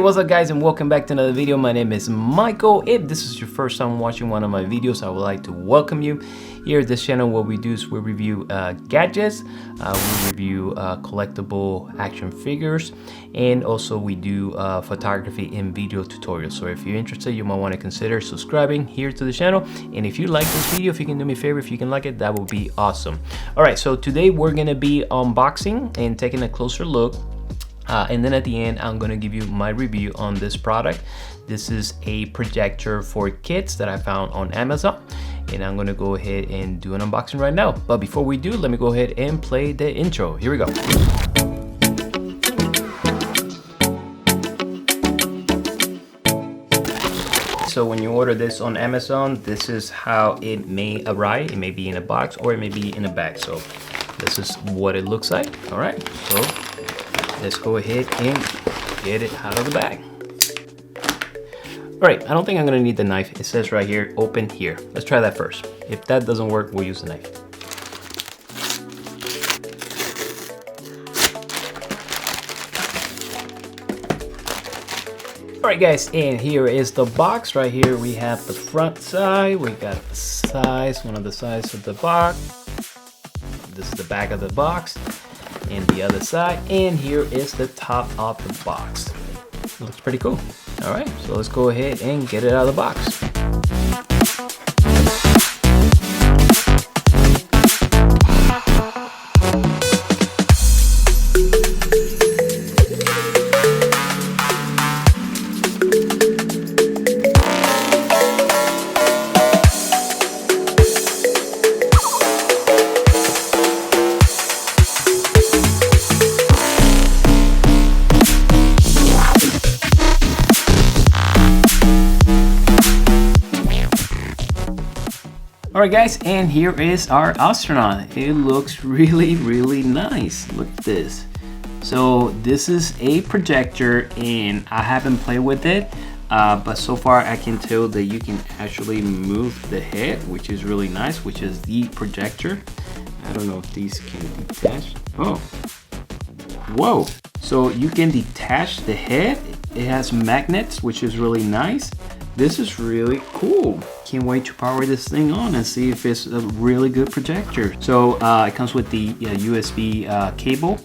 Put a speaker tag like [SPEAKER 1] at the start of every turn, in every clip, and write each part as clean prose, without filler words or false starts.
[SPEAKER 1] what's up guys, and welcome back to another video. My name is Michael. If this is your first time watching one of my videos, I would like to welcome you. Here at this channel, what we do is we review gadgets, we review collectible action figures, and also we do photography and video tutorials. So if you're interested, you might want to consider subscribing here to the channel. And if you like this video, if you can do me a favor, if you can like it, that would be awesome. All right, so today we're gonna be unboxing and taking a closer look. And then at the end, I'm gonna give you my review on this product. This is a projector for kids that I found on Amazon, and I'm gonna go ahead and do an unboxing right now. But before we do, let me go ahead and play the intro. Here we go. So when you order this on Amazon, this is how it may arrive. It may be in a box or it may be in a bag. So this is what it looks like. All right, so let's go ahead and get it out of the bag. All right, I don't think I'm gonna need the knife. It says right here, open here. Let's try that first. If that doesn't work, we'll use the knife. All right guys, and here is the box. Right here we have the front side. We got the size, one of the sides of the box. This is the back of the box. And the other side, and here is the top of the box. It looks pretty cool. All right, so let's go ahead and get it out of the box. Alright guys, and here is our astronaut. It looks really nice. Look at this. So this is a projector, and I haven't played with it, but so far I can tell that you can actually move the head, which is really nice, which is the projector. I don't know if these can detach. Oh, whoa. So you can detach the head. It has magnets, which is really nice. This is really cool. Can't wait to power this thing on and see if it's a really good projector. So it comes with the USB cable.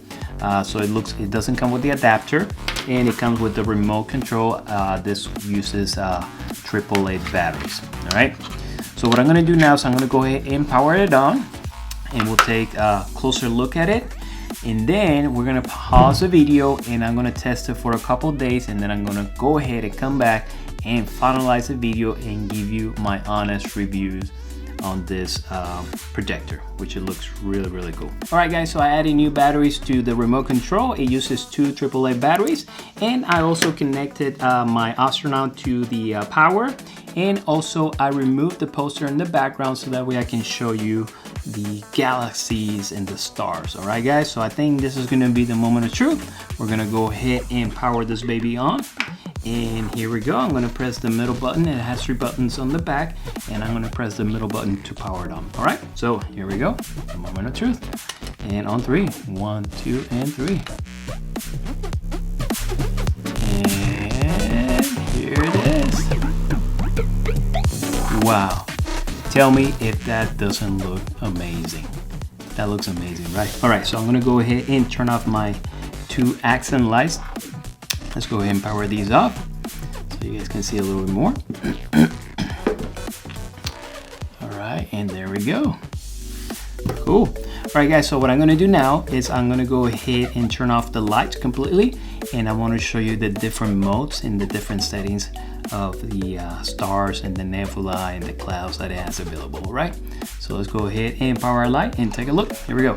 [SPEAKER 1] So it doesn't come with the adapter, and it comes with the remote control. This uses AAA batteries. All right. So what I'm gonna do now is I'm gonna go ahead and power it on, and we'll take a closer look at it. And then we're gonna pause the video, and I'm gonna test it for a couple days, and then I'm gonna go ahead and come back and finalize the video and give you my honest reviews on this projector, which it looks really cool. All right guys, so I added new batteries to the remote control. It uses 2 AAA batteries, and I also connected my astronaut to the power, and also I removed the poster in the background so that way I can show you the galaxies and the stars. All right guys, so I think this is gonna be the moment of truth. We're gonna go ahead and power this baby on. And here we go. I'm going to press the middle button. It has 3 buttons on the back, and I'm going to press the middle button to power it on. All right, so here we go. The moment of truth. And on 3. 1, 2, and 3. And here it is. Wow. Tell me if that doesn't look amazing. That looks amazing, right? All right, so I'm going to go ahead and turn off my 2 accent lights. Let's go ahead and power these off so you guys can see a little bit more. All right, and there we go. Cool. All right, guys, so what I'm gonna do now is I'm gonna go ahead and turn off the lights completely, and I wanna show you the different modes and the different settings of the stars and the nebula and the clouds that it has available, all right? So let's go ahead and power our light and take a look. Here we go.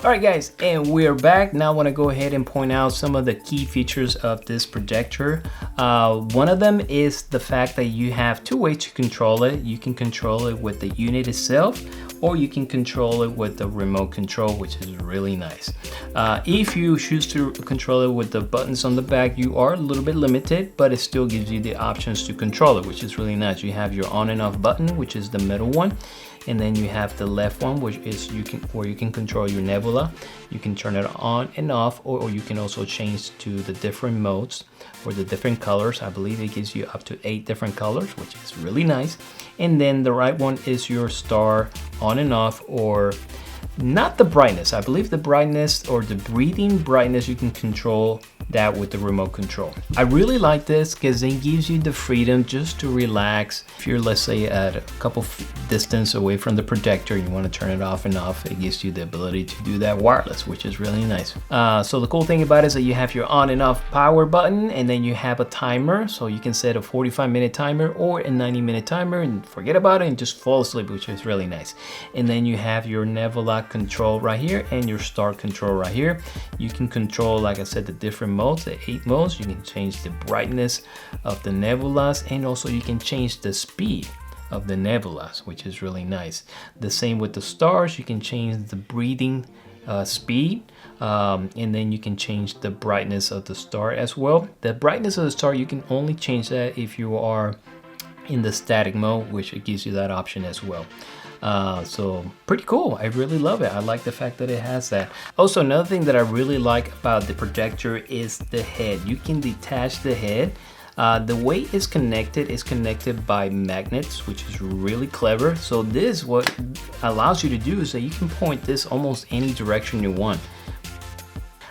[SPEAKER 1] Alright guys, and we're back. Now I want to go ahead and point out some of the key features of this projector. One of them is the fact that you have two ways to control it. You can control it with the unit itself, or you can control it with the remote control, which is really nice. If you choose to control it with the buttons on the back, you are a little bit limited, but it still gives you the options to control it, which is really nice. You have your on and off button, which is the middle one. And then you have the left one, which is where you can control your nebula. You can turn it on and off, or you can also change to the different modes or the different colors. I believe it gives you up to 8 different colors, which is really nice. And then the right one is your star on and off, or not the brightness. I believe the brightness or the breathing brightness, you can control that with the remote control. I really like this because it gives you the freedom just to relax. If you're, let's say, at a couple distance away from the projector and you want to turn it off and off, it gives you the ability to do that wireless, which is really nice. So the cool thing about it is that you have your on and off power button, and then you have a timer, so you can set a 45-minute timer or a 90-minute timer and forget about it and just fall asleep, which is really nice. And then you have your nebula control right here and your star control right here. You can control, like I said, the different modes, the 8 modes. You can change the brightness of the nebulas, and also you can change the speed of the nebulas, which is really nice. The same with the stars. You can change the breathing speed, and then you can change the brightness of the star as well. The brightness of the star, you can only change that if you are in the static mode, which it gives you that option as well. So pretty cool. I really love it. I like the fact that it has that. Also, another thing that I really like about the projector is the head. You can detach the head. The way it's connected is connected by magnets, which is really clever. So this, what allows you to do is that you can point this almost any direction you want.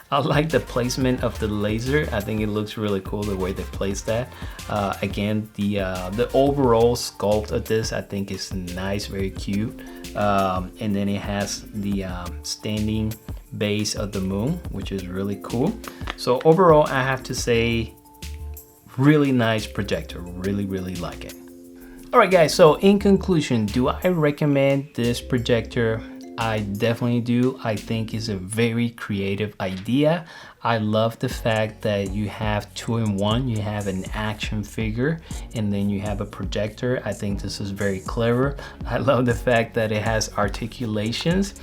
[SPEAKER 1] I like the placement of the laser. I think it looks really cool the way they place that. Again, the overall sculpt of this, I think, is nice, very cute. And then it has the standing base of the moon, which is really cool. So overall, I have to say, really nice projector. Really like it. All right, guys. So in conclusion, do I recommend this projector? I definitely do. I think it's a very creative idea. I love the fact that you have 2-in-1. You have an action figure and then you have a projector. I think this is very clever. I love the fact that it has articulations.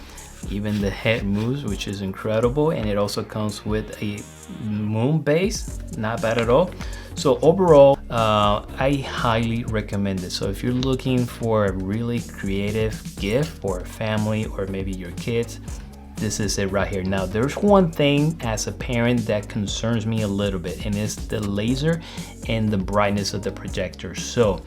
[SPEAKER 1] Even the head moves, which is incredible, and it also comes with a moon base. Not bad at all. So overall, I highly recommend it. So if you're looking for a really creative gift for a family or maybe your kids, this is it right here. Now, there's one thing as a parent that concerns me a little bit, and it's the laser and the brightness of the projector. So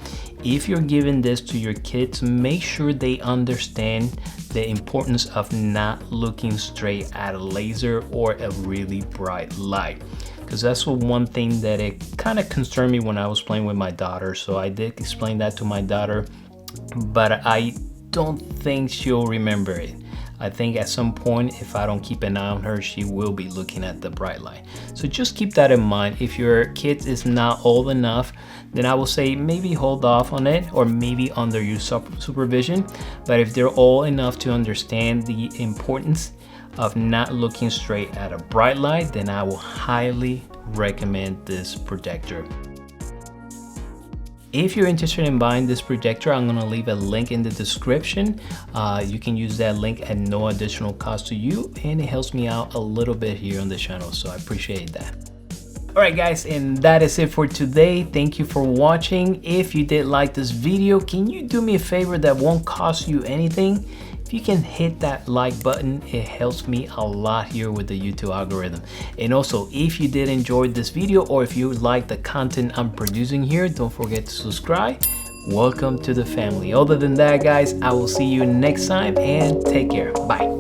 [SPEAKER 1] if you're giving this to your kids, make sure they understand the importance of not looking straight at a laser or a really bright light, because that's one thing that it kind of concerned me when I was playing with my daughter. So I did explain that to my daughter, but I don't think she'll remember it. I think at some point, if I don't keep an eye on her, she will be looking at the bright light. So just keep that in mind. If your kid is not old enough, then I will say maybe hold off on it, or maybe under your supervision. But if they're old enough to understand the importance of not looking straight at a bright light, then I will highly recommend this projector. If you're interested in buying this projector, I'm going to leave a link in the description. You can use that link at no additional cost to you, and it helps me out a little bit here on the channel, so I appreciate that. Alright guys, and that is it for today. Thank you for watching. If you did like this video, can you do me a favor that won't cost you anything? If you can hit that like button, it helps me a lot here with the YouTube algorithm. And also, if you did enjoy this video, or if you like the content I'm producing here, don't forget to subscribe. Welcome to the family. Other than that, guys, I will see you next time, and take care. Bye.